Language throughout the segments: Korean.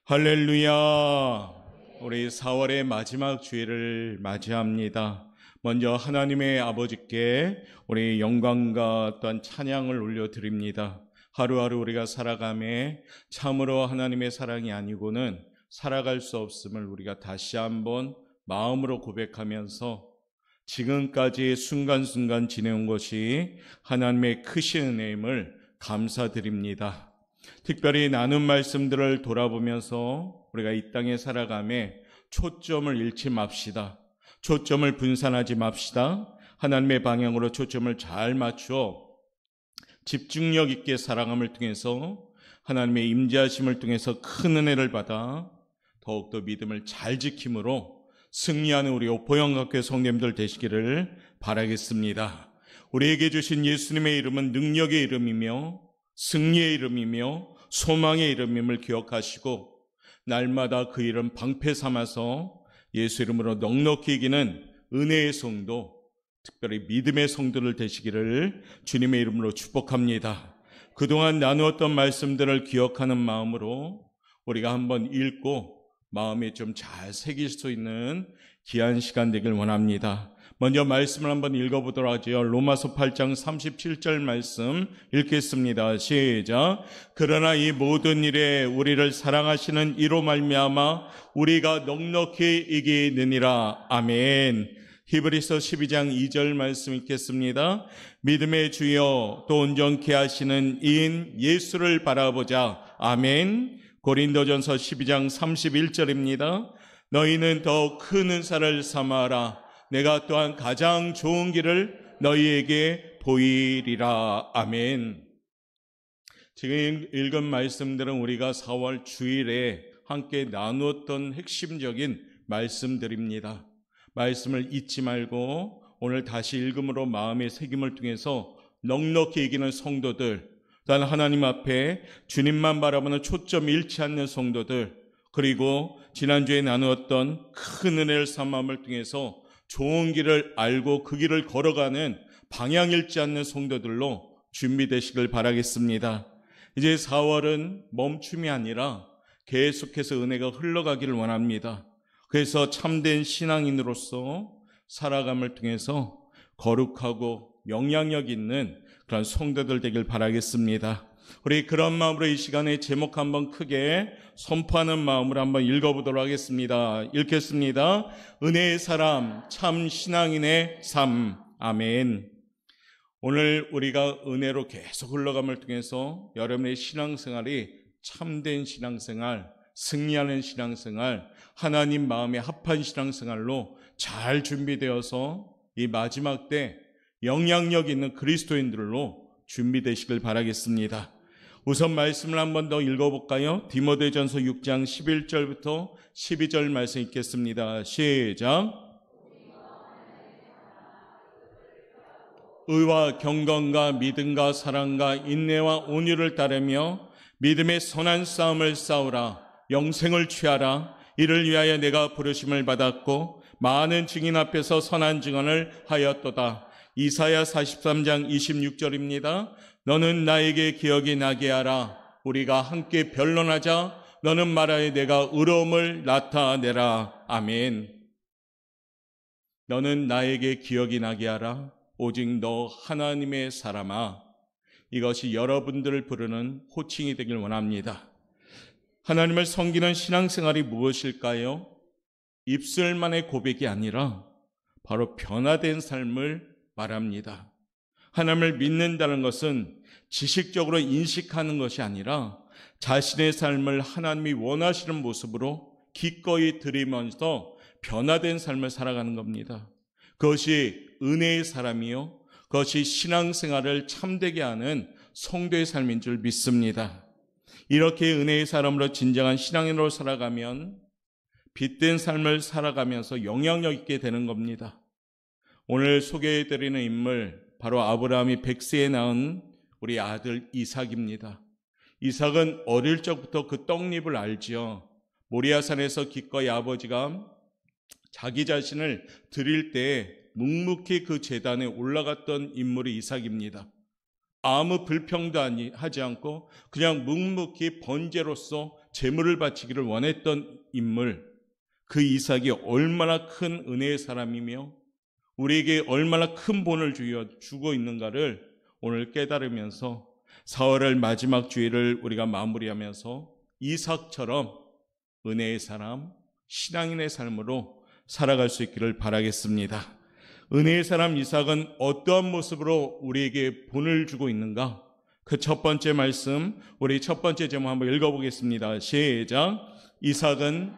할렐루야. 우리 4월의 마지막 주일을 맞이합니다. 먼저 하나님의 아버지께 우리 영광과 또한 찬양을 올려드립니다. 하루하루 우리가 살아가며 참으로 하나님의 사랑이 아니고는 살아갈 수 없음을 우리가 다시 한번 마음으로 고백하면서 지금까지 순간순간 지내온 것이 하나님의 크신 은혜임을 감사드립니다. 특별히 나눈 말씀들을 돌아보면서 우리가 이 땅에 살아가며 초점을 잃지 맙시다. 초점을 분산하지 맙시다. 하나님의 방향으로 초점을 잘 맞추어 집중력 있게 살아감을 통해서 하나님의 임재하심을 통해서 큰 은혜를 받아 더욱더 믿음을 잘 지킴으로 승리하는 우리 오포영각교회 성도님들 되시기를 바라겠습니다. 우리에게 주신 예수님의 이름은 능력의 이름이며 승리의 이름이며 소망의 이름임을 기억하시고 날마다 그 이름 방패 삼아서 예수 이름으로 넉넉히 이기는 은혜의 성도, 특별히 믿음의 성도를 되시기를 주님의 이름으로 축복합니다. 그동안 나누었던 말씀들을 기억하는 마음으로 우리가 한번 읽고 마음에 좀 잘 새길 수 있는 귀한 시간 되길 원합니다. 먼저 말씀을 한번 읽어보도록 하죠. 로마서 8장 37절 말씀 읽겠습니다. 시작. 그러나 이 모든 일에 우리를 사랑하시는 이로 말미암아 우리가 넉넉히 이기느니라. 아멘. 히브리서 12장 2절 말씀 읽겠습니다. 믿음의 주여 또 온전케 하시는 이인 예수를 바라보자. 아멘. 고린도전서 12장 31절입니다. 너희는 더 큰 은사를 삼아라. 내가 또한 가장 좋은 길을 너희에게 보이리라. 아멘. 지금 읽은 말씀들은 우리가 4월 주일에 함께 나누었던 핵심적인 말씀들입니다. 말씀을 잊지 말고 오늘 다시 읽음으로 마음의 새김을 통해서 넉넉히 이기는 성도들, 단 하나님 앞에 주님만 바라보는 초점 잃지 않는 성도들, 그리고 지난주에 나누었던 큰 은혜를 삼음을 통해서 좋은 길을 알고 그 길을 걸어가는 방향 잃지 않는 성도들로 준비되시길 바라겠습니다. 이제 4월은 멈춤이 아니라 계속해서 은혜가 흘러가기를 원합니다. 그래서 참된 신앙인으로서 살아감을 통해서 거룩하고 영향력 있는 그런 성도들 되길 바라겠습니다. 우리 그런 마음으로 이 시간에 제목 한번 크게 선포하는 마음으로 한번 읽어보도록 하겠습니다. 읽겠습니다. 은혜의 사람, 참 신앙인의 삶. 아멘. 오늘 우리가 은혜로 계속 흘러감을 통해서 여러분의 신앙생활이 참된 신앙생활, 승리하는 신앙생활, 하나님 마음에 합한 신앙생활로 잘 준비되어서 이 마지막 때 영향력 있는 그리스도인들로 준비되시길 바라겠습니다. 우선 말씀을 한 번 더 읽어볼까요? 디모데전서 6장 11절부터 12절 말씀 읽겠습니다. 시작. 의와 경건과 믿음과 사랑과 인내와 온유를 따르며 믿음의 선한 싸움을 싸우라. 영생을 취하라. 이를 위하여 내가 부르심을 받았고 많은 증인 앞에서 선한 증언을 하였도다. 이사야 43장 26절입니다. 너는 나에게 기억이 나게 하라. 우리가 함께 변론하자. 너는 말하여 내가 의로움을 나타내라. 아멘. 너는 나에게 기억이 나게 하라. 오직 너 하나님의 사람아. 이것이 여러분들을 부르는 호칭이 되길 원합니다. 하나님을 섬기는 신앙생활이 무엇일까요? 입술만의 고백이 아니라 바로 변화된 삶을 말합니다. 하나님을 믿는다는 것은 지식적으로 인식하는 것이 아니라 자신의 삶을 하나님이 원하시는 모습으로 기꺼이 드리면서 변화된 삶을 살아가는 겁니다. 그것이 은혜의 사람이요, 그것이 신앙생활을 참되게 하는 성도의 삶인 줄 믿습니다. 이렇게 은혜의 사람으로 진정한 신앙인으로 살아가면 빛된 삶을 살아가면서 영향력 있게 되는 겁니다. 오늘 소개해드리는 인물, 바로 아브라함이 100세에 낳은 우리 아들 이삭입니다. 이삭은 어릴 적부터 그 떡잎을 알지요. 모리아산에서 기꺼이 아버지가 자기 자신을 드릴 때 묵묵히 그 제단에 올라갔던 인물이 이삭입니다. 아무 불평도 하지 않고 그냥 묵묵히 번제로서 제물을 바치기를 원했던 인물, 그 이삭이 얼마나 큰 은혜의 사람이며 우리에게 얼마나 큰 본을 주고 있는가를 오늘 깨달으면서 4월의 마지막 주일을 우리가 마무리하면서 이삭처럼 은혜의 사람, 신앙인의 삶으로 살아갈 수 있기를 바라겠습니다. 은혜의 사람 이삭은 어떠한 모습으로 우리에게 본을 주고 있는가? 그 첫 번째 말씀, 우리 첫 번째 제목 한번 읽어보겠습니다. 시작. 이삭은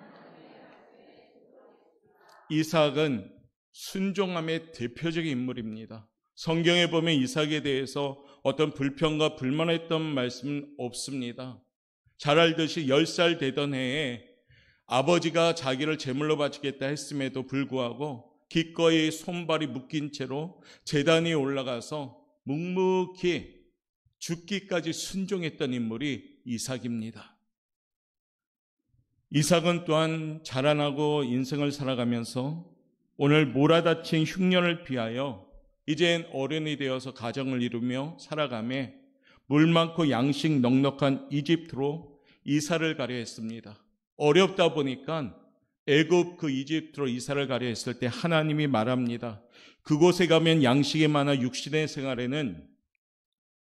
순종함의 대표적인 인물입니다. 성경에 보면 이삭에 대해서 어떤 불평과 불만했던 말씀은 없습니다. 잘 알듯이 10살 되던 해에 아버지가 자기를 제물로 바치겠다 했음에도 불구하고 기꺼이 손발이 묶인 채로 제단 위에 올라가서 묵묵히 죽기까지 순종했던 인물이 이삭입니다. 이삭은 또한 자라나고 인생을 살아가면서 오늘 몰아다친 흉년을 피하여 이젠 어른이 되어서 가정을 이루며 살아가며 물 많고 양식 넉넉한 이집트로 이사를 가려 했습니다. 어렵다 보니까 애굽 그 이집트로 이사를 가려 했을 때 하나님이 말합니다. 그곳에 가면 양식이 많아 육신의 생활에는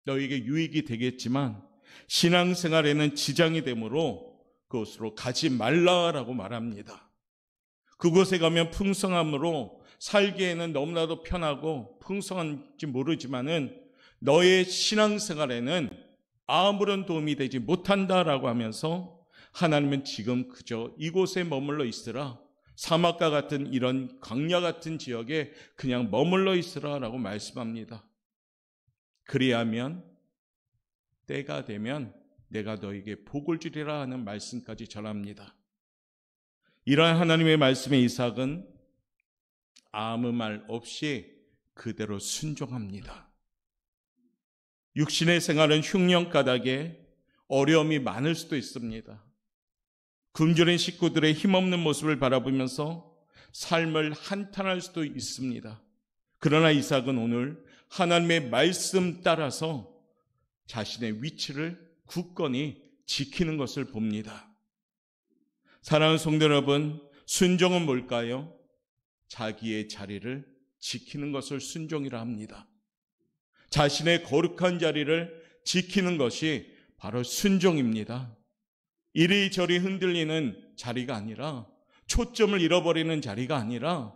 너에게 유익이 되겠지만 신앙생활에는 지장이 되므로 그곳으로 가지 말라라고 말합니다. 그곳에 가면 풍성함으로 살기에는 너무나도 편하고 풍성한지 모르지만은 너의 신앙생활에는 아무런 도움이 되지 못한다라고 하면서 하나님은 지금 그저 이곳에 머물러 있으라, 사막과 같은 이런 광야 같은 지역에 그냥 머물러 있으라라고 말씀합니다. 그리하면 때가 되면 내가 너에게 복을 주리라 하는 말씀까지 전합니다. 이러한 하나님의 말씀에 이삭은 아무 말 없이 그대로 순종합니다. 육신의 생활은 흉년 가닥에 어려움이 많을 수도 있습니다. 굶주린 식구들의 힘없는 모습을 바라보면서 삶을 한탄할 수도 있습니다. 그러나 이삭은 오늘 하나님의 말씀 따라서 자신의 위치를 굳건히 지키는 것을 봅니다. 사랑하는 성도 여러분, 순종은 뭘까요? 자기의 자리를 지키는 것을 순종이라 합니다. 자신의 거룩한 자리를 지키는 것이 바로 순종입니다. 이리저리 흔들리는 자리가 아니라, 초점을 잃어버리는 자리가 아니라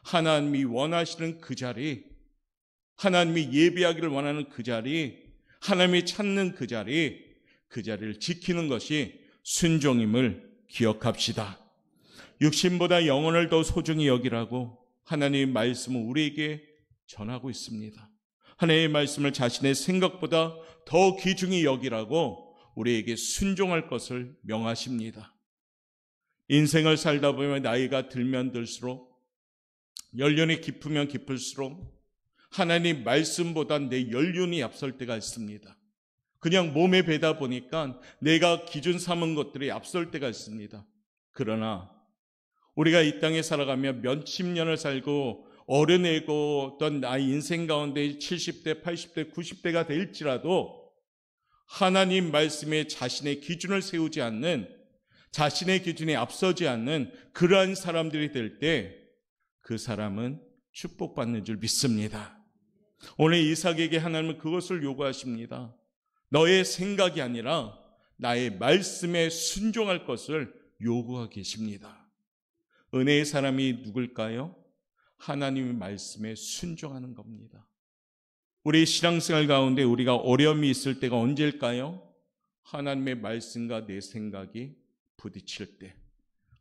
하나님이 원하시는 그 자리, 하나님이 예배하기를 원하는 그 자리, 하나님이 찾는 그 자리를 지키는 것이 순종임을 기억합시다. 육신보다 영혼을 더 소중히 여기라고 하나님의 말씀은 우리에게 전하고 있습니다. 하나님의 말씀을 자신의 생각보다 더 귀중히 여기라고 우리에게 순종할 것을 명하십니다. 인생을 살다 보면 나이가 들면 들수록, 연륜이 깊으면 깊을수록 하나님 말씀보다 내 연륜이 앞설 때가 있습니다. 그냥 몸에 배다 보니까 내가 기준 삼은 것들이 앞설 때가 있습니다. 그러나 우리가 이 땅에 살아가며 몇십 년을 살고 어른이고 어떤 나의 인생 가운데 70대, 80대, 90대가 될지라도 하나님 말씀에 자신의 기준을 세우지 않는, 자신의 기준에 앞서지 않는 그러한 사람들이 될 때 그 사람은 축복받는 줄 믿습니다. 오늘 이삭에게 하나님은 그것을 요구하십니다. 너의 생각이 아니라 나의 말씀에 순종할 것을 요구하고 계십니다. 은혜의 사람이 누굴까요? 하나님의 말씀에 순종하는 겁니다. 우리 신앙생활 가운데 우리가 어려움이 있을 때가 언제일까요? 하나님의 말씀과 내 생각이 부딪힐 때,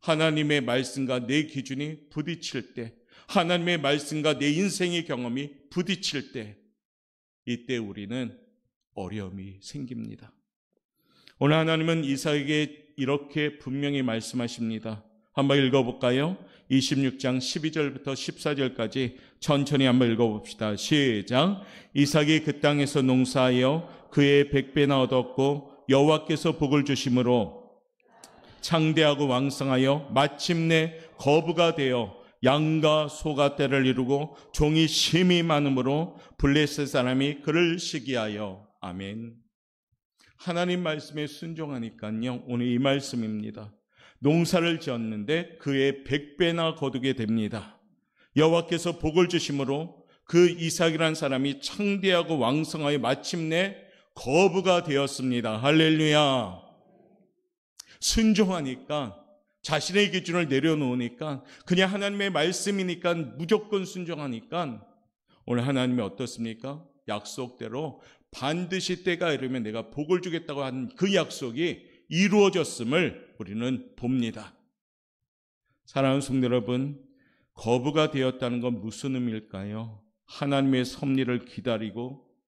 하나님의 말씀과 내 기준이 부딪힐 때, 하나님의 말씀과 내 인생의 경험이 부딪힐 때, 이때 우리는 어려움이 생깁니다. 오늘 하나님은 이삭에게 이렇게 분명히 말씀하십니다. 한번 읽어볼까요? 26장 12절부터 14절까지 천천히 한번 읽어봅시다. 시작. 이삭이 그 땅에서 농사하여 그의 100배나 얻었고 여호와께서 복을 주심으로 창대하고 왕성하여 마침내 거부가 되어 양과 소가 떼를 이루고 종이 심히 많으므로 블레셋 사람이 그를 시기하여. 아멘. 하나님 말씀에 순종하니까요. 오늘 이 말씀입니다. 농사를 지었는데 그의 100배나 거두게 됩니다. 여호와께서 복을 주심으로 그 이삭이란 사람이 창대하고 왕성하여 마침내 거부가 되었습니다. 할렐루야. 순종하니까, 자신의 기준을 내려놓으니까, 그냥 하나님의 말씀이니까 무조건 순종하니까 오늘 하나님이 어떻습니까? 약속대로 반드시 때가 이르면 내가 복을 주겠다고 한 그 약속이 이루어졌음을 우리는 봅니다. 사랑하는 성도 여러분, 거부가 되었다는 건 무슨 의미일까요? 하나님의 섭리를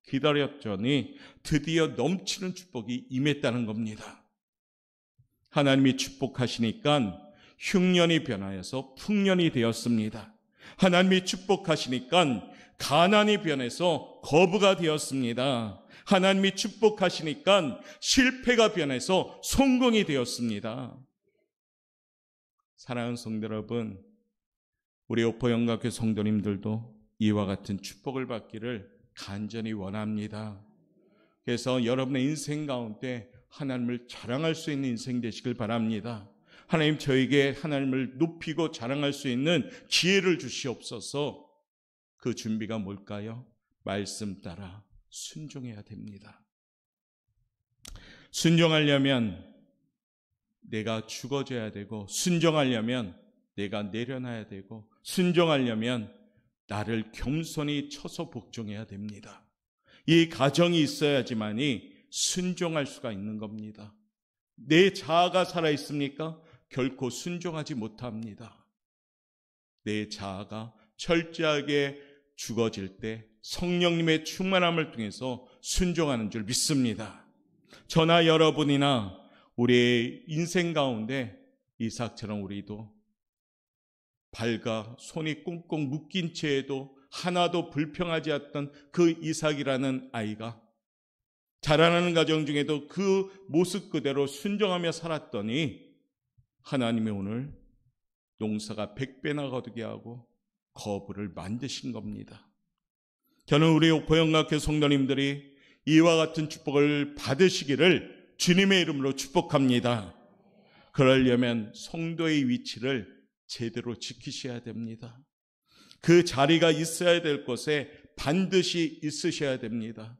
기다렸더니 드디어 넘치는 축복이 임했다는 겁니다. 하나님이 축복하시니까 흉년이 변하여서 풍년이 되었습니다. 하나님이 축복하시니까 가난이 변해서 거부가 되었습니다. 하나님이 축복하시니까 실패가 변해서 성공이 되었습니다. 사랑하는 성도 여러분, 우리 오포영각교 성도님들도 이와 같은 축복을 받기를 간절히 원합니다. 그래서 여러분의 인생 가운데 하나님을 자랑할 수 있는 인생 되시길 바랍니다. 하나님, 저에게 하나님을 높이고 자랑할 수 있는 기회를 주시옵소서. 그 준비가 뭘까요? 말씀 따라 순종해야 됩니다. 순종하려면 내가 죽어져야 되고, 순종하려면 내가 내려놔야 되고, 순종하려면 나를 겸손히 쳐서 복종해야 됩니다. 이 가정이 있어야지만이 순종할 수가 있는 겁니다. 내 자아가 살아있습니까? 결코 순종하지 못합니다. 내 자아가 철저하게 죽어질 때 성령님의 충만함을 통해서 순종하는 줄 믿습니다. 저나 여러분이나 우리의 인생 가운데 이삭처럼 우리도 발과 손이 꽁꽁 묶인 채에도 하나도 불평하지 않았던 그 이삭이라는 아이가 자라나는 과정 중에도 그 모습 그대로 순종하며 살았더니 하나님이 오늘 농사가 100배나 거두게 하고 거부를 만드신 겁니다. 저는 우리 오포영각교 성도님들이 이와 같은 축복을 받으시기를 주님의 이름으로 축복합니다. 그러려면 성도의 위치를 제대로 지키셔야 됩니다. 그 자리가 있어야 될 곳에 반드시 있으셔야 됩니다.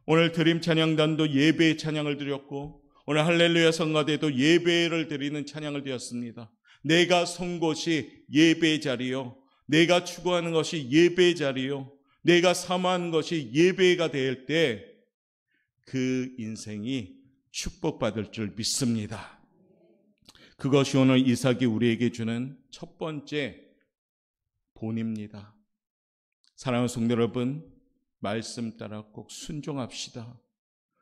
오늘 드림 찬양단도 예배의 찬양을 드렸고, 오늘 할렐루야 성가대도 예배를 드리는 찬양을 드렸습니다. 내가 선 곳이 예배의 자리요, 내가 추구하는 것이 예배의 자리요, 내가 사모하는 것이 예배가 될 때 그 인생이 축복받을 줄 믿습니다. 그것이 오늘 이삭이 우리에게 주는 첫 번째 본입니다. 사랑하는 성도 여러분, 말씀 따라 꼭 순종합시다.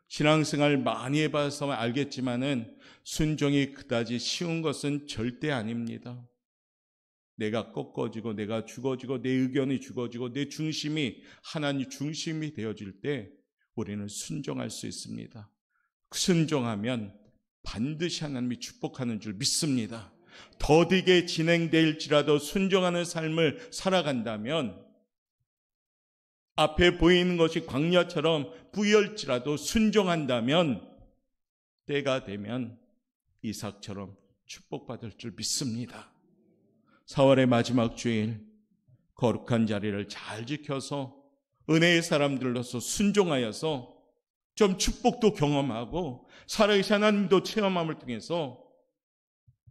신앙생활 많이 해봐서 알겠지만은 순종이 그다지 쉬운 것은 절대 아닙니다. 내가 꺾어지고 내가 죽어지고 내 의견이 죽어지고 내 중심이 하나님 중심이 되어질 때 우리는 순종할 수 있습니다. 순종하면 반드시 하나님이 축복하는 줄 믿습니다. 더디게 진행될지라도 순종하는 삶을 살아간다면, 앞에 보이는 것이 광야처럼 부여일지라도 순종한다면 때가 되면 이삭처럼 축복받을 줄 믿습니다. 4월의 마지막 주일 거룩한 자리를 잘 지켜서 은혜의 사람들로서 순종하여서 좀 축복도 경험하고 살아계신 하나님도 체험함을 통해서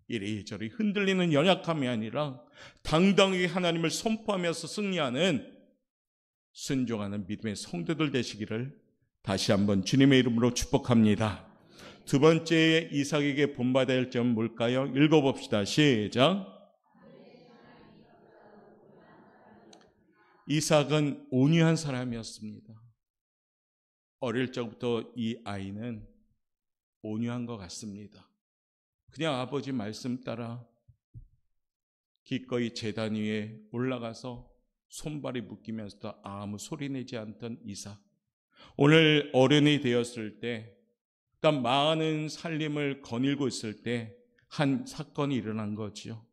이리저리 흔들리는 연약함이 아니라 당당하게 하나님을 선포하면서 승리하는 순종하는 믿음의 성도들 되시기를 다시 한번 주님의 이름으로 축복합니다. 두 번째 이삭에게 본받아야 할 점은 뭘까요? 읽어봅시다. 시작. 이삭은 온유한 사람이었습니다. 어릴 적부터 이 아이는 온유한 것 같습니다. 그냥 아버지 말씀 따라 기꺼이 제단 위에 올라가서 손발이 묶이면서도 아무 소리 내지 않던 이삭. 오늘 어른이 되었을 때, 그러니까 많은 살림을 거닐고 있을 때 한 사건이 일어난 거죠.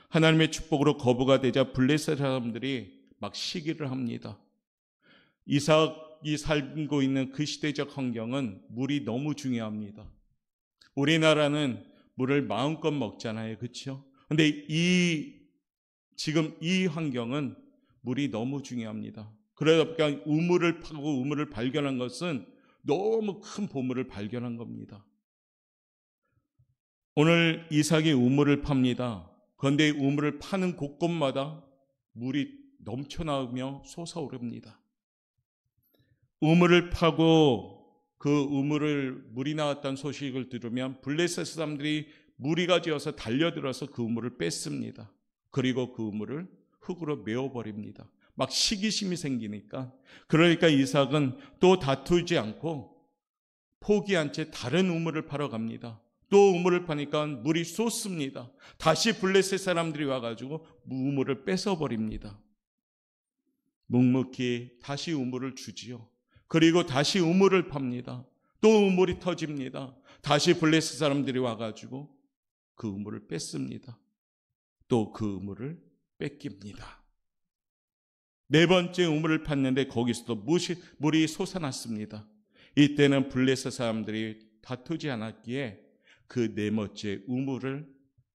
하나님의 축복으로 거부가 되자 블레셋 사람들이 막 시기를 합니다. 이삭 이삭이 살고 있는 그 시대적 환경은 물이 너무 중요합니다. 우리나라는 물을 마음껏 먹잖아요. 그렇죠? 근데 지금 이 환경은 물이 너무 중요합니다. 그러니까 우물을 파고 우물을 발견한 것은 너무 큰 보물을 발견한 겁니다. 오늘 이삭이 우물을 팝니다. 그런데 우물을 파는 곳곳마다 물이 넘쳐나오며 솟아오릅니다. 우물을 파고 그 우물을 물이 나왔다는 소식을 들으면 블레셋 사람들이 무리가 지어서 달려들어서 그 우물을 뺐습니다. 그리고 그 우물을 흙으로 메워버립니다. 막 시기심이 생기니까. 그러니까 이삭은 또 다투지 않고 포기한 채 다른 우물을 파러 갑니다. 또 우물을 파니까 물이 쏟습니다. 다시 블레셋 사람들이 와가지고 우물을 뺏어버립니다. 묵묵히 다시 우물을 주지요. 그리고 다시 우물을 팝니다. 또 우물이 터집니다. 다시 블레셋 사람들이 와가지고 그 우물을 뺐습니다. 또 그 우물을 뺏깁니다. 네 번째 우물을 팠는데 거기서도 물이 솟아났습니다. 이때는 블레셋 사람들이 다투지 않았기에 그 네 번째 우물을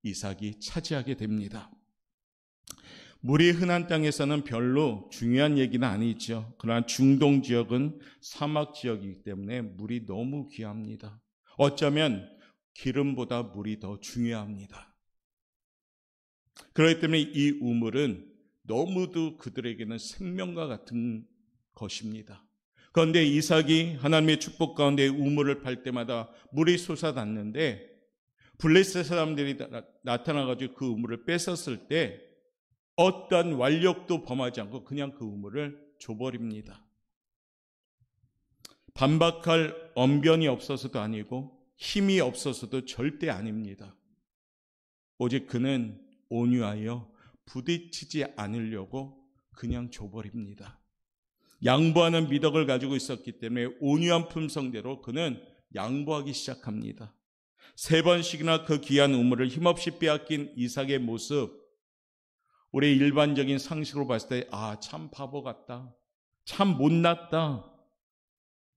이삭이 차지하게 됩니다. 물이 흔한 땅에서는 별로 중요한 얘기는 아니죠. 그러나 중동 지역은 사막 지역이기 때문에 물이 너무 귀합니다. 어쩌면 기름보다 물이 더 중요합니다. 그렇기 때문에 이 우물은 너무도 그들에게는 생명과 같은 것입니다. 그런데 이삭이 하나님의 축복 가운데 우물을 팔 때마다 물이 솟아났는데 블레셋 사람들이 나타나가지고 그 우물을 뺏었을 때 어떤 완력도 범하지 않고 그냥 그 우물을 줘버립니다. 반박할 언변이 없어서도 아니고 힘이 없어서도 절대 아닙니다. 오직 그는 온유하여 부딪히지 않으려고 그냥 줘버립니다. 양보하는 미덕을 가지고 있었기 때문에 온유한 품성대로 그는 양보하기 시작합니다. 세 번씩이나 그 귀한 우물을 힘없이 빼앗긴 이삭의 모습, 우리 일반적인 상식으로 봤을 때 참 바보 같다, 참 못났다,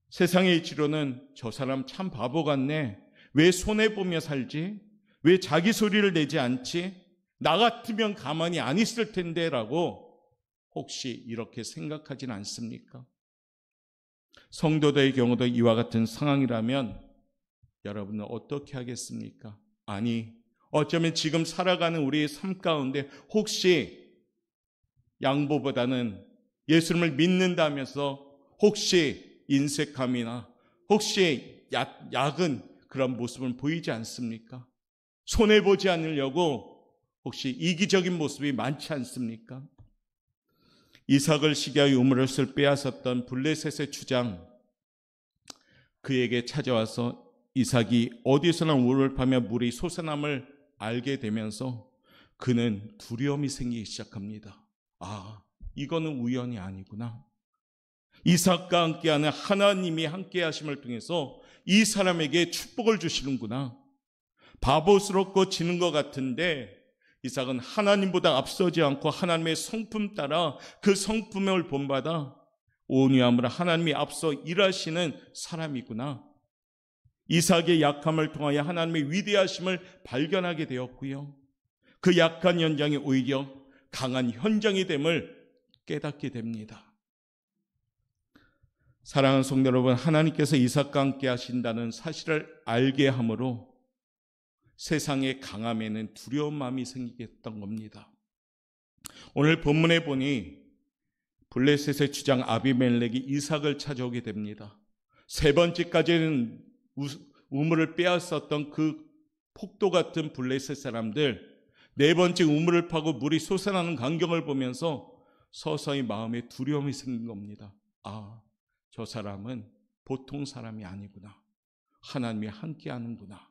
세상의 이치로는 저 사람 참 바보 같네, 왜 손해보며 살지, 왜 자기 소리를 내지 않지, 나 같으면 가만히 안 있을 텐데 라고 혹시 이렇게 생각하진 않습니까? 성도들의 경우도 이와 같은 상황이라면 여러분은 어떻게 하겠습니까? 아니, 어쩌면 지금 살아가는 우리의 삶 가운데 혹시 양보보다는 예수님을 믿는다면서 혹시 인색함이나 혹시 약은 그런 모습은 보이지 않습니까? 손해보지 않으려고 혹시 이기적인 모습이 많지 않습니까? 이삭을 시기하여 우물을 빼앗았던 블레셋의 주장, 그에게 찾아와서 이삭이 어디서나 우물을 파며 물이 솟아남을 알게 되면서 그는 두려움이 생기기 시작합니다. 이거는 우연이 아니구나. 이삭과 함께하는 하나님이 함께 하심을 통해서 이 사람에게 축복을 주시는구나. 바보스럽고 지는 것 같은데 이삭은 하나님보다 앞서지 않고 하나님의 성품 따라 그 성품을 본받아 온유함으로 하나님이 앞서 일하시는 사람이구나. 이삭의 약함을 통하여 하나님의 위대하심을 발견하게 되었고요. 그 약한 현장이 오히려 강한 현장이 됨을 깨닫게 됩니다. 사랑하는 성도 여러분, 하나님께서 이삭과 함께 하신다는 사실을 알게 함으로 세상의 강함에는 두려운 마음이 생기게 했던 겁니다. 오늘 본문에 보니 블레셋의 주장 아비멜렉이 이삭을 찾아오게 됩니다. 세 번째까지는 우물을 빼앗았던 그 폭도 같은 블레셋 사람들, 네 번째 우물을 파고 물이 솟아나는 광경을 보면서 서서히 마음에 두려움이 생긴 겁니다. 저 사람은 보통 사람이 아니구나. 하나님이 함께 하는구나.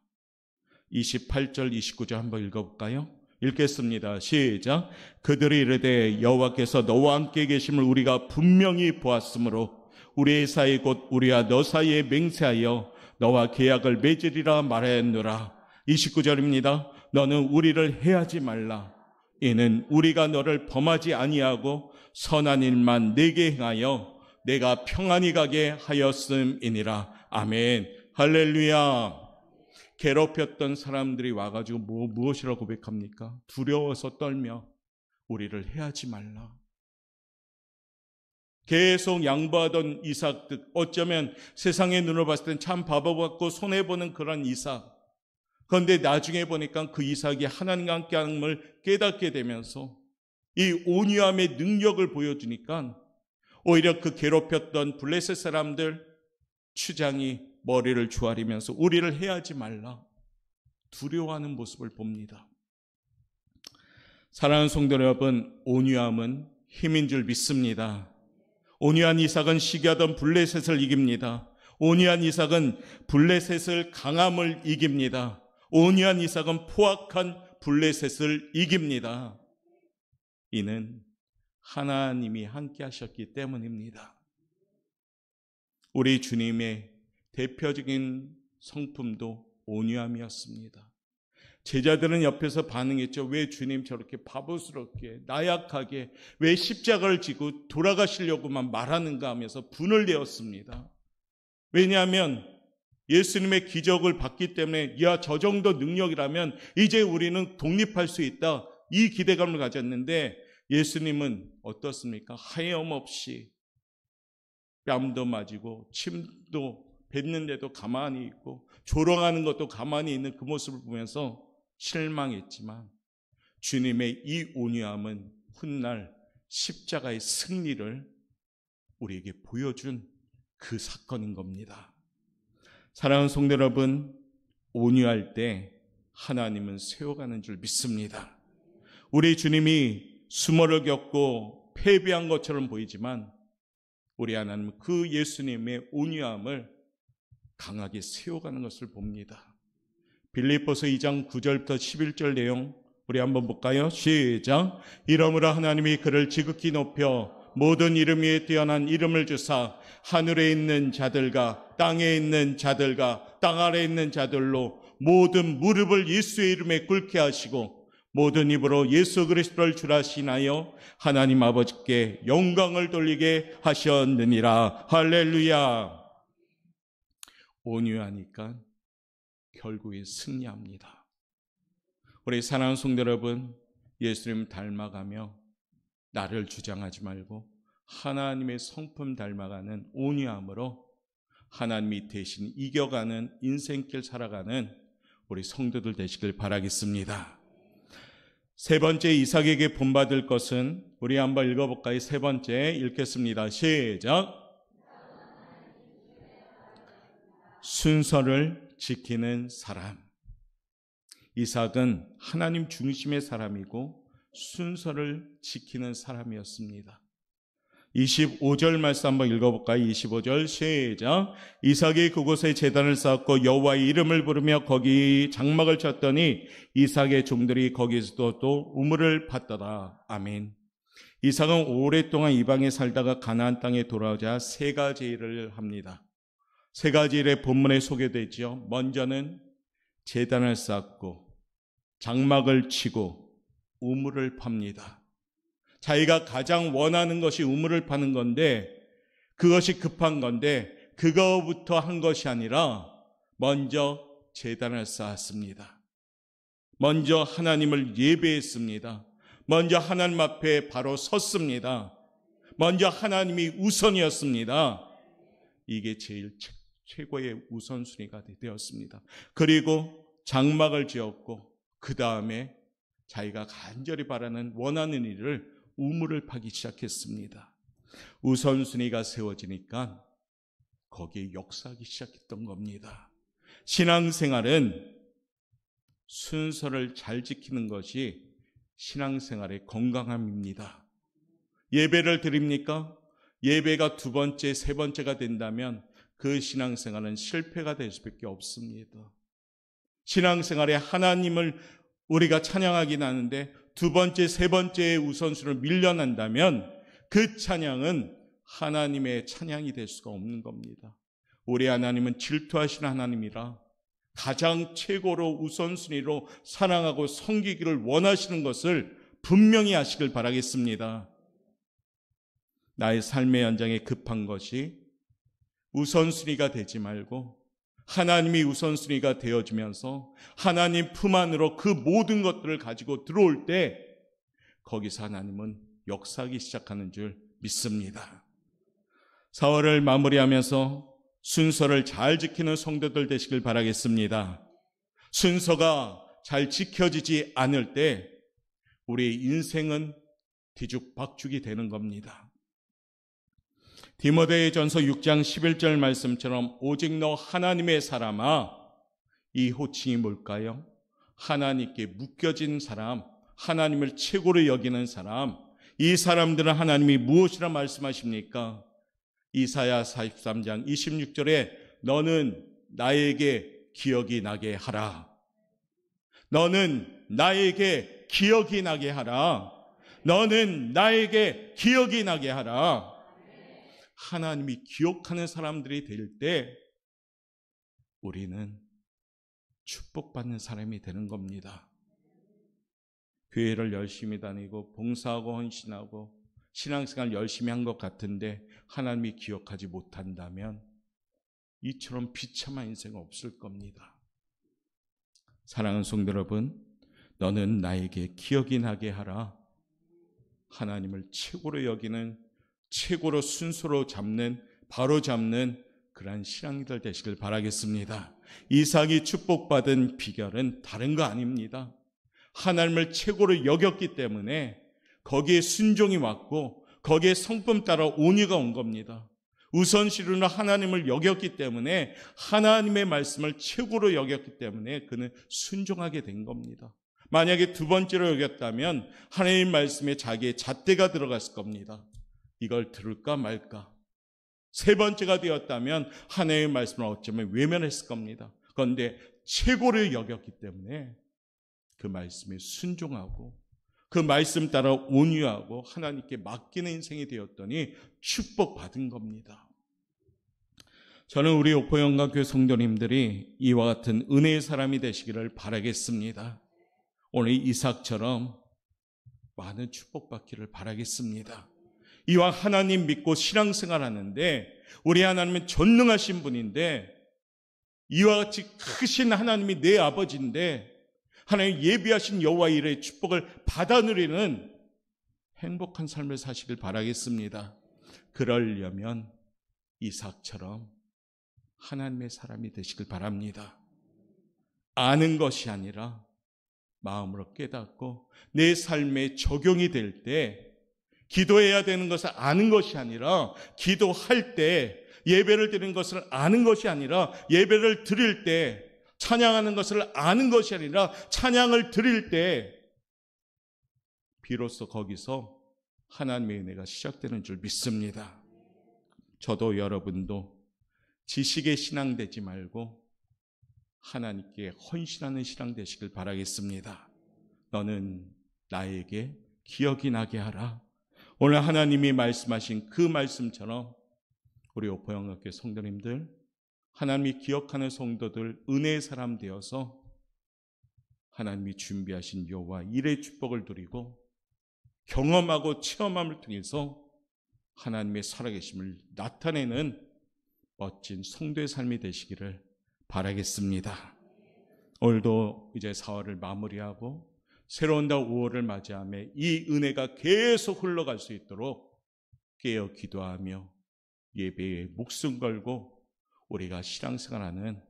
28절 29절 한번 읽어볼까요? 읽겠습니다. 시작. 그들이 이르되 여호와께서 너와 함께 계심을 우리가 분명히 보았으므로 우리의 사이 곧 우리와 너 사이에 맹세하여 너와 계약을 맺으리라 말하였노라. 29절입니다. 너는 우리를 해하지 말라. 이는 우리가 너를 범하지 아니하고 선한 일만 내게 행하여 내가 평안히 가게 하였음이니라. 아멘. 할렐루야. 괴롭혔던 사람들이 와가지고 무엇이라고 고백합니까? 두려워서 떨며 우리를 해하지 말라. 계속 양보하던 이삭, 어쩌면 세상의 눈으로 봤을 땐 참 바보 같고 손해보는 그런 이삭. 그런데 나중에 보니까 그 이삭이 하나님과 함께함을 깨닫게 되면서 이 온유함의 능력을 보여주니까 오히려 그 괴롭혔던 블레셋 사람들 추장이 머리를 조아리면서 우리를 해하지 말라 두려워하는 모습을 봅니다. 사랑하는 성도 여러분, 온유함은 힘인 줄 믿습니다. 온유한 이삭은 시기하던 블레셋을 이깁니다. 온유한 이삭은 블레셋을 강함을 이깁니다. 온유한 이삭은 포악한 블레셋을 이깁니다. 이는 하나님이 함께 하셨기 때문입니다. 우리 주님의 대표적인 성품도 온유함이었습니다. 제자들은 옆에서 반응했죠. 왜 주님 저렇게 바보스럽게 나약하게 왜 십자가를 지고 돌아가시려고만 말하는가 하면서 분을 내었습니다. 왜냐하면 예수님의 기적을 봤기 때문에 야, 저 정도 능력이라면 이제 우리는 독립할 수 있다. 이 기대감을 가졌는데 예수님은 어떻습니까? 하염없이 뺨도 맞이고 침도 뱉는데도 가만히 있고 조롱하는 것도 가만히 있는 그 모습을 보면서 실망했지만 주님의 이 온유함은 훗날 십자가의 승리를 우리에게 보여준 그 사건인 겁니다. 사랑하는 성도 여러분, 온유할 때 하나님은 세워가는 줄 믿습니다. 우리 주님이 수모를 겪고 패배한 것처럼 보이지만 우리 하나님은 그 예수님의 온유함을 강하게 세워가는 것을 봅니다. 빌립보서 2장 9절부터 11절 내용 우리 한번 볼까요? 시작. 이러므로 하나님이 그를 지극히 높여 모든 이름 위에 뛰어난 이름을 주사 하늘에 있는 자들과 땅에 있는 자들과 땅 아래에 있는 자들로 모든 무릎을 예수의 이름에 꿇게 하시고 모든 입으로 예수 그리스도를 주라 시인하여 하나님 아버지께 영광을 돌리게 하셨느니라. 할렐루야. 온유하니까 결국에 승리합니다. 우리 사랑하는 성도 여러분, 예수님 닮아가며 나를 주장하지 말고 하나님의 성품 닮아가는 온유함으로 하나님이 대신 이겨가는 인생길 살아가는 우리 성도들 되시길 바라겠습니다. 세 번째, 이삭에게 본받을 것은 우리 한번 읽어볼까요? 세 번째 읽겠습니다. 시작. 순서를 지키는 사람. 이삭은 하나님 중심의 사람이고 순서를 지키는 사람이었습니다. 25절 말씀 한번 읽어볼까요? 25절 시작. 이삭이 그곳에 제단을 쌓았고 여호와의 이름을 부르며 거기 장막을 쳤더니 이삭의 종들이 거기서도 또 우물을 팠더라. 아멘. 이삭은 오랫동안 이방에 살다가 가나안 땅에 돌아오자 세 가지 일을 합니다. 세 가지 일의 본문에 소개되죠. 먼저는 제단을 쌓고 장막을 치고 우물을 팝니다. 자기가 가장 원하는 것이 우물을 파는 건데 그것이 급한 건데 그거부터 한 것이 아니라 먼저 제단을 쌓았습니다. 먼저 하나님을 예배했습니다. 먼저 하나님 앞에 바로 섰습니다. 먼저 하나님이 우선이었습니다. 이게 제일 최고의 우선순위가 되었습니다. 그리고 장막을 지었고 그 다음에 자기가 간절히 바라는 원하는 일을 우물을 파기 시작했습니다. 우선순위가 세워지니까 거기에 역사하기 시작했던 겁니다. 신앙생활은 순서를 잘 지키는 것이 신앙생활의 건강함입니다. 예배를 드립니까? 예배가 두 번째, 세 번째가 된다면 그 신앙생활은 실패가 될 수밖에 없습니다. 신앙생활에 하나님을 우리가 찬양하긴 하는데 두 번째, 세 번째의 우선순위를 밀려난다면 그 찬양은 하나님의 찬양이 될 수가 없는 겁니다. 우리 하나님은 질투하시는 하나님이라 가장 최고로 우선순위로 사랑하고 섬기기를 원하시는 것을 분명히 아시길 바라겠습니다. 나의 삶의 연장에 급한 것이 우선순위가 되지 말고 하나님이 우선순위가 되어지면서 하나님 품 안으로 그 모든 것들을 가지고 들어올 때 거기서 하나님은 역사하기 시작하는 줄 믿습니다. 4월을 마무리하면서 순서를 잘 지키는 성도들 되시길 바라겠습니다. 순서가 잘 지켜지지 않을 때 우리의 인생은 뒤죽박죽이 되는 겁니다. 디모데전서 6장 11절 말씀처럼 오직 너 하나님의 사람아, 이 호칭이 뭘까요? 하나님께 묶여진 사람, 하나님을 최고로 여기는 사람. 이 사람들은 하나님이 무엇이라 말씀하십니까? 이사야 43장 26절에 너는 나에게 기억이 나게 하라. 너는 나에게 기억이 나게 하라. 너는 나에게 기억이 나게 하라. 하나님이 기억하는 사람들이 될 때 우리는 축복받는 사람이 되는 겁니다. 교회를 열심히 다니고 봉사하고 헌신하고 신앙생활 열심히 한 것 같은데 하나님이 기억하지 못한다면 이처럼 비참한 인생은 없을 겁니다. 사랑하는 성도 여러분, 너는 나에게 기억이 나게 하라. 하나님을 최고로 여기는, 최고로 순서로 잡는, 바로 잡는 그러한 신앙들 되시길 바라겠습니다. 이삭이 축복받은 비결은 다른 거 아닙니다. 하나님을 최고로 여겼기 때문에 거기에 순종이 왔고 거기에 성품 따라 온유가 온 겁니다. 우선시로는 하나님을 여겼기 때문에, 하나님의 말씀을 최고로 여겼기 때문에 그는 순종하게 된 겁니다. 만약에 두 번째로 여겼다면 하나님 말씀에 자기의 잣대가 들어갔을 겁니다. 이걸 들을까 말까. 세 번째가 되었다면 하나님의 말씀을 어쩌면 외면했을 겁니다. 그런데 최고로 여겼기 때문에 그 말씀에 순종하고 그 말씀 따라 온유하고 하나님께 맡기는 인생이 되었더니 축복받은 겁니다. 저는 우리 옥포영광교회 성도님들이 이와 같은 은혜의 사람이 되시기를 바라겠습니다. 오늘 이삭처럼 많은 축복받기를 바라겠습니다. 이와 하나님 믿고 신앙생활하는데 우리 하나님은 전능하신 분인데 이와 같이 크신 하나님이 내 아버지인데 하나님 예비하신 여호와 이레의 축복을 받아 누리는 행복한 삶을 사시길 바라겠습니다. 그러려면 이삭처럼 하나님의 사람이 되시길 바랍니다. 아는 것이 아니라 마음으로 깨닫고 내 삶에 적용이 될 때, 기도해야 되는 것을 아는 것이 아니라 기도할 때, 예배를 드리는 것을 아는 것이 아니라 예배를 드릴 때, 찬양하는 것을 아는 것이 아니라 찬양을 드릴 때 비로소 거기서 하나님의 은혜가 시작되는 줄 믿습니다. 저도 여러분도 지식에 신앙되지 말고 하나님께 헌신하는 신앙 되시길 바라겠습니다. 너는 나에게 기억이 나게 하라. 오늘 하나님이 말씀하신 그 말씀처럼 우리 옥포영광교회 성도님들, 하나님이 기억하는 성도들, 은혜의 사람 되어서 하나님이 준비하신 여호와 이레의 축복을 누리고 경험하고 체험함을 통해서 하나님의 살아계심을 나타내는 멋진 성도의 삶이 되시기를 바라겠습니다. 오늘도 이제 4월을 마무리하고 새로운 달 5월을 맞이하며 이 은혜가 계속 흘러갈 수 있도록 깨어 기도하며 예배에 목숨 걸고 우리가 신앙생활하는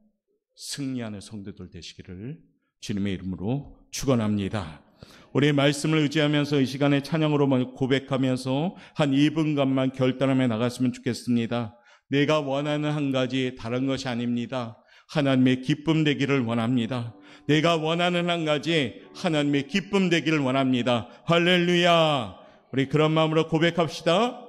승리하는 성도들 되시기를 주님의 이름으로 축원합니다. 우리의 말씀을 의지하면서 이 시간에 찬양으로 고백하면서 한 2분간만 결단하며 나갔으면 좋겠습니다. 내가 원하는 한 가지 다른 것이 아닙니다. 하나님의 기쁨 되기를 원합니다. 내가 원하는 한 가지 하나님의 기쁨 되기를 원합니다. 할렐루야. 우리 그런 마음으로 고백합시다.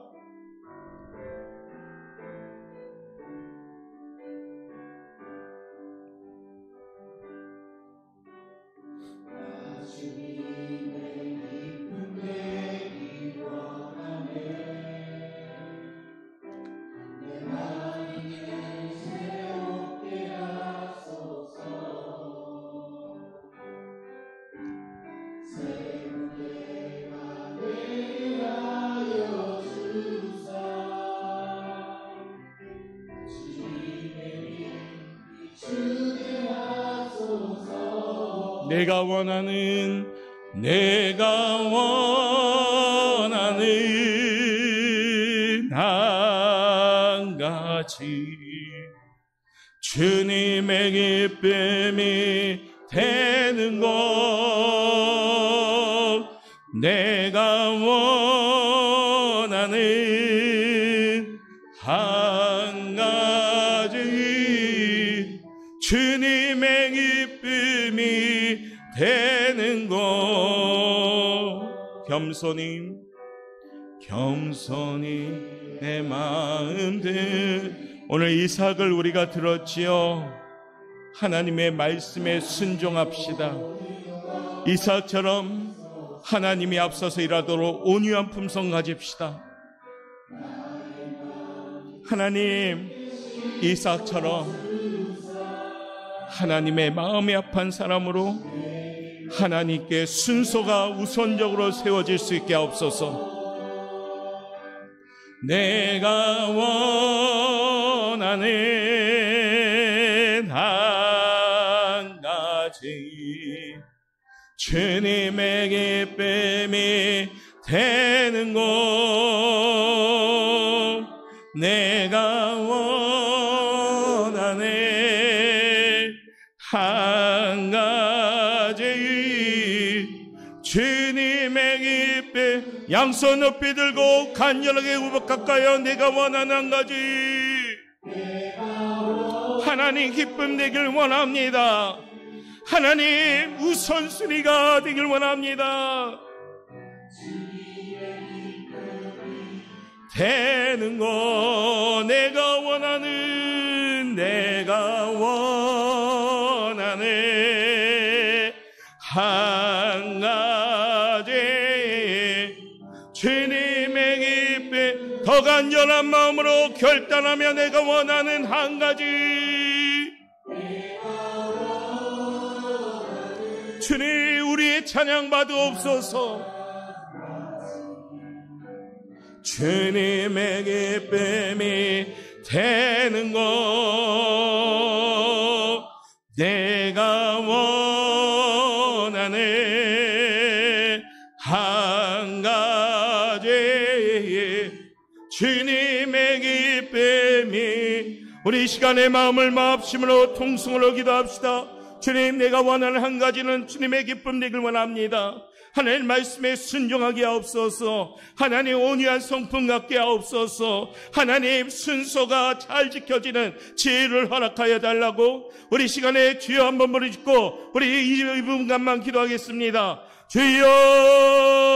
내가 원하는 한 가지 주님의 기쁨이 되는 것 내가 원하는 한 가지 주님의 기쁨이 되는 것 겸손히 내 마음들 오늘 이삭을 우리가 들었지요. 하나님의 말씀에 순종합시다. 이삭처럼 하나님이 앞서서 일하도록 온유한 품성 가집시다. 하나님, 이삭처럼 하나님의 마음이 아픈 사람으로 하나님께 순서가 우선적으로 세워질 수 있게 하옵소서. 내가 원하는 한 가지 주님의 기쁨이 되는 것 내가 원하는 한 가지 주님의 기쁨 양손 높이 들고 간절하게 가까이어 내가 원하는 한 가지 하나님 기쁨 되길 원합니다. 하나님 우선순위가 되길 원합니다. 되는 거 내가 원하는 한 가지 주님의 기쁨 더 간절한 마음으로 결단하며 내가 원하는 한 가지 주님 우리의 찬양 받으옵소서. 주님의 기쁨이 되는 것 내가 원하는 한 가지 주님의 기쁨이 우리 시간의 마음을 마음심으로 통성으로 기도합시다. 주님 내가 원하는 한 가지는 주님의 기쁨 되길 원합니다. 하나님 말씀에 순종하게 하옵소서. 하나님 온유한 성품 갖게 하옵소서. 하나님 순서가 잘 지켜지는 지혜를 허락하여 달라고 우리 시간에 주여 한번 부르짖고 우리 이 부분간만 기도하겠습니다. 주여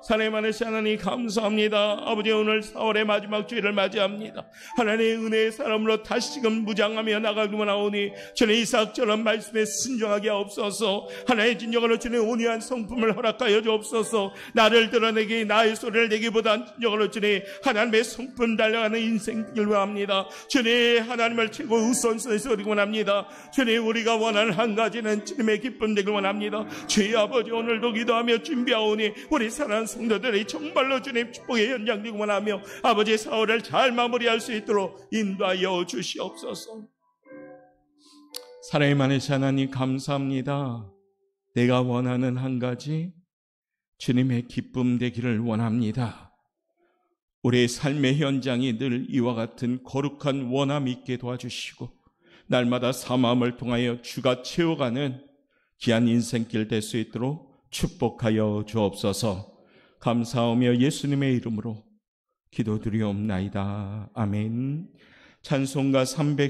사랑의 많으신 하나님 감사합니다. 아버지 오늘 4월의 마지막 주일을 맞이합니다. 하나님의 은혜의 사람으로 다시금 무장하며 나가기 원하오니 주님 이삭처럼 말씀에 순종하게 하옵소서. 하나님의 진정으로 주님 온유한 성품을 허락하여 주옵소서. 나를 드러내기 나의 소리를 내기보단 진정으로 주님 하나님의 성품 달려가는 인생 되길 원합니다. 주님 하나님을 최고 우선순위에서 드리기 원합니다. 주님 우리가 원하는 한 가지는 주님의 기쁨 되길 원합니다. 주여 아버지 오늘도 기도하며 준비하오니 우리 사랑하는 성도들이 정말로 주님 축복의 현장 되기 원하며 아버지의 사월을 잘 마무리할 수 있도록 인도하여 주시옵소서. 사랑의 많으신 하나님 감사합니다. 내가 원하는 한 가지 주님의 기쁨 되기를 원합니다. 우리의 삶의 현장이 늘 이와 같은 거룩한 원함 있게 도와주시고 날마다 사마음을 통하여 주가 채워가는 귀한 인생길 될 수 있도록 축복하여 주옵소서. 감사하며 예수님의 이름으로 기도드리옵나이다. 아멘. 찬송가 300